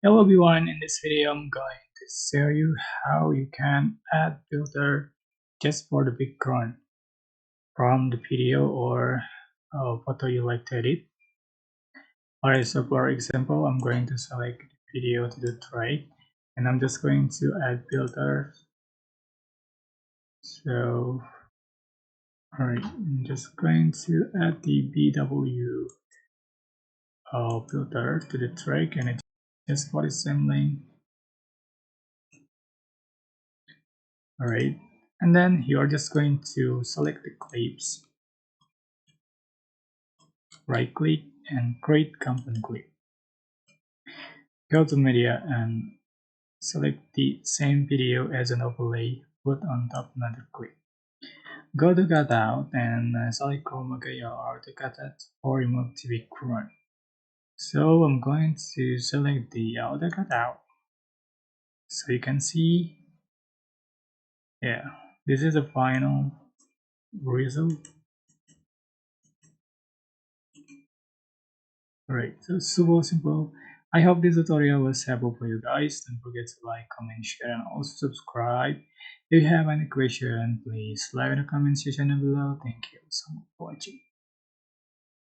Hello everyone, in this video I'm going to show you how you can add filter just for the background from the video or photo you like to edit. Alright, so for example, I'm going to select the video to the tray and I'm just going to add filter. So, alright, I'm just going to add the BW filter to the track and it's just for the same link. Alright, and then you're just going to select the clips, right click and create component clip. Go to media and select the same video as an overlay, put on top another clip. Go to cutout and select chroma key or to cutout or remove the background. So I'm going to select the auto cutout. So you can see, yeah, this is the final result. Alright, so super simple. I hope this tutorial was helpful for you guys. Don't forget to like, comment, share, and also subscribe. If you have any question, please leave in the comment section below. Thank you so much for watching.